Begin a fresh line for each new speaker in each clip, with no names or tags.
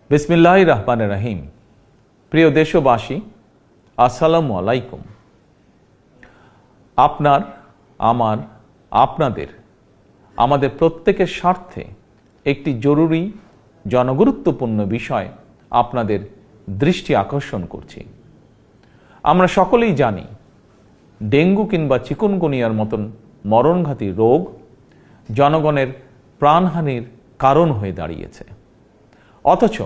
বিসমিল্লাহির রহমানির রহিম। প্রিয় দেশবাসী, আসসালামু আলাইকুম। আপনার, আমার, আপনাদের, আমাদের প্রত্যেকের স্বার্থে একটি জরুরি জনগুরুত্বপূর্ণ বিষয় আপনাদের দৃষ্টি আকর্ষণ করছি। আমরা সকলেই জানি ডেঙ্গু কিংবা চিকুনগুনিয়ার মতন মরণঘাতী রোগ জনগণের প্রাণহানির কারণ হয়ে দাঁড়িয়েছে। অথচ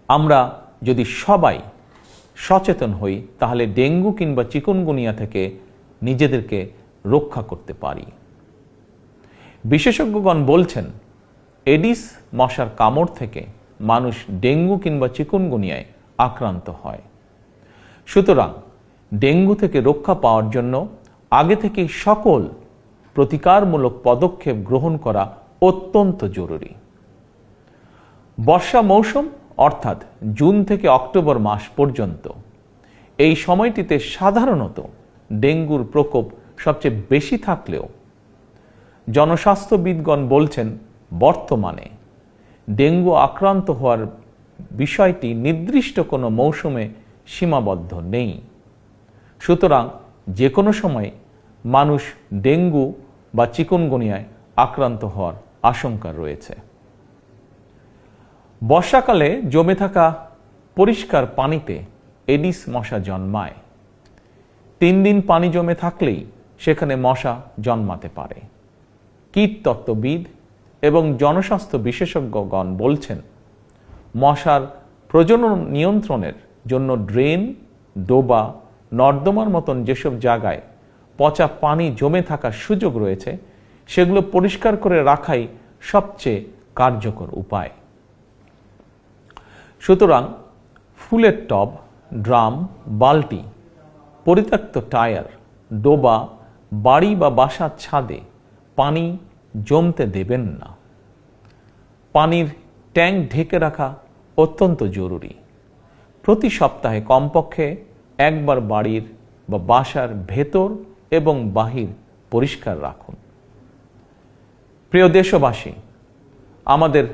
আমরা যদি সবাই সচেতন হই তাহলে ডেঙ্গু কিংবা চিকুনগুনিয়া থেকে নিজেদেরকে রক্ষা করতে পারি। বিশেষজ্ঞগণ বলছেন এডিস মশার কামড় থেকে মানুষ ডেঙ্গু কিংবা চিকুনগুনিয়ায় আক্রান্ত হয়। সুতরাং ডেঙ্গু থেকে রক্ষা পাওয়ার জন্য আগে থেকেই সকল প্রতিকারমূলক পদক্ষেপ গ্রহণ করা অত্যন্ত জরুরি। বর্ষা মৌসুম অর্থাৎ জুন থেকে অক্টোবর মাস পর্যন্ত এই সময়টিতে সাধারণত ডেঙ্গুর প্রকোপ সবচেয়ে বেশি থাকলেও জনস্বাস্থ্যবিদগণ বলছেন বর্তমানে ডেঙ্গু আক্রান্ত হওয়ার বিষয়টি নির্দিষ্ট কোনো মৌসুমে সীমাবদ্ধ নেই। সুতরাং যে কোনো সময় মানুষ ডেঙ্গু বা চিকুনগুনিয়ায় আক্রান্ত হওয়ার আশঙ্কা রয়েছে। বর্ষাকালে জমে থাকা পরিষ্কার পানিতে এডিস মশা জন্মায়। 3 দিন পানি জমে থাকলেই সেখানে মশা জন্মাতে পারে। কীটতত্ত্ববিদ এবং জনস্বাস্থ্য বিশেষজ্ঞগণ বলছেন মশার প্রজনন নিয়ন্ত্রণের জন্য ড্রেন, ডোবা, নর্দমার মতন যেসব জায়গায় পচা পানি জমে থাকার সুযোগ রয়েছে সেগুলো পরিষ্কার করে রাখাই সবচেয়ে কার্যকর উপায়। সুতরাং ফুলের টব, ড্রাম, বালতি, পরিত্যক্ত টায়ার, ডোবা, বাড়ি বা বাসার ছাদে পানি জমতে দেবেন না। পানির ট্যাঙ্ক ঢেকে রাখা অত্যন্ত জরুরি। প্রতি সপ্তাহে কমপক্ষে একবার বাড়ির বা বাসার ভেতর এবং বাহির পরিষ্কার রাখুন। প্রিয় দেশবাসী, আমাদের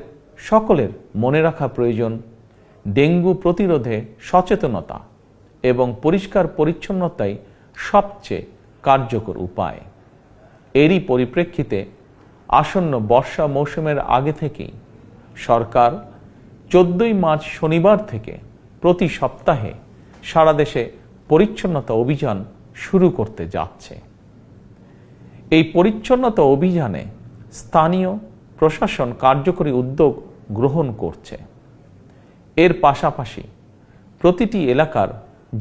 সকলের মনে রাখা প্রয়োজন ডেঙ্গু প্রতিরোধে সচেতনতা এবং পরিষ্কার পরিচ্ছন্নতাই সবচেয়ে কার্যকর উপায়। এরই পরিপ্রেক্ষিতে আসন্ন বর্ষা মৌসুমের আগে থেকেই সরকার 14ই মার্চ শনিবার থেকে প্রতি সপ্তাহে সারা দেশে পরিচ্ছন্নতা অভিযান শুরু করতে যাচ্ছে। এই পরিচ্ছন্নতা অভিযানে স্থানীয় প্রশাসন কার্যকরী উদ্যোগ গ্রহণ করছে। এর পাশাপাশি প্রতিটি এলাকার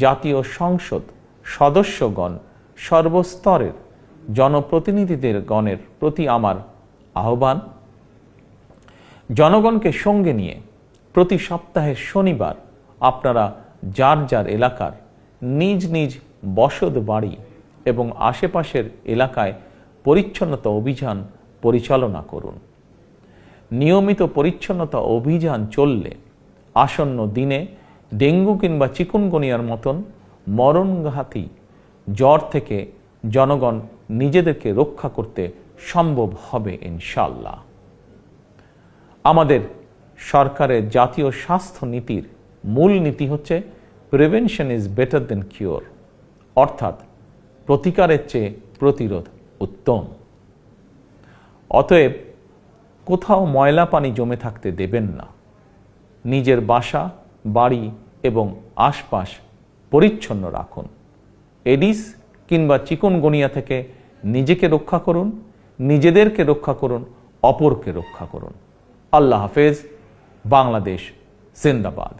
জাতীয় সংসদ সদস্যগণ, সর্বস্তরের জনপ্রতিনিধিদের গণের প্রতি আমার আহ্বান, জনগণকে সঙ্গে নিয়ে প্রতি সপ্তাহের শনিবার আপনারা যার যার এলাকার নিজ নিজ বসত বাড়ি এবং আশেপাশের এলাকায় পরিচ্ছন্নতা অভিযান পরিচালনা করুন। নিয়মিত পরিচ্ছন্নতা অভিযান চললে আসন্ন দিনে ডেঙ্গু কিংবা চিকুনগুনিয়ার মতন মরণঘাতী জ্বর থেকে জনগণ নিজেদেরকে রক্ষা করতে সম্ভব হবে ইনশাআল্লাহ। আমাদের সরকারের জাতীয় স্বাস্থ্য নীতির মূল নীতি হচ্ছে prevention is better then cure, অর্থাৎ প্রতিকারের চেয়ে প্রতিরোধ উত্তম। অতএব কোথাও ময়লা পানি জমে থাকতে দেবেন না। নিজের বাসা, বাড়ি এবং আশপাশ পরিচ্ছন্ন রাখুন। এডিস কিংবা চিকুনগুনিয়া থেকে নিজেকে রক্ষা করুন, নিজেদেরকে রক্ষা করুন, অপরকে রক্ষা করুন। আল্লাহ হাফেজ। বাংলাদেশ জিন্দাবাদ।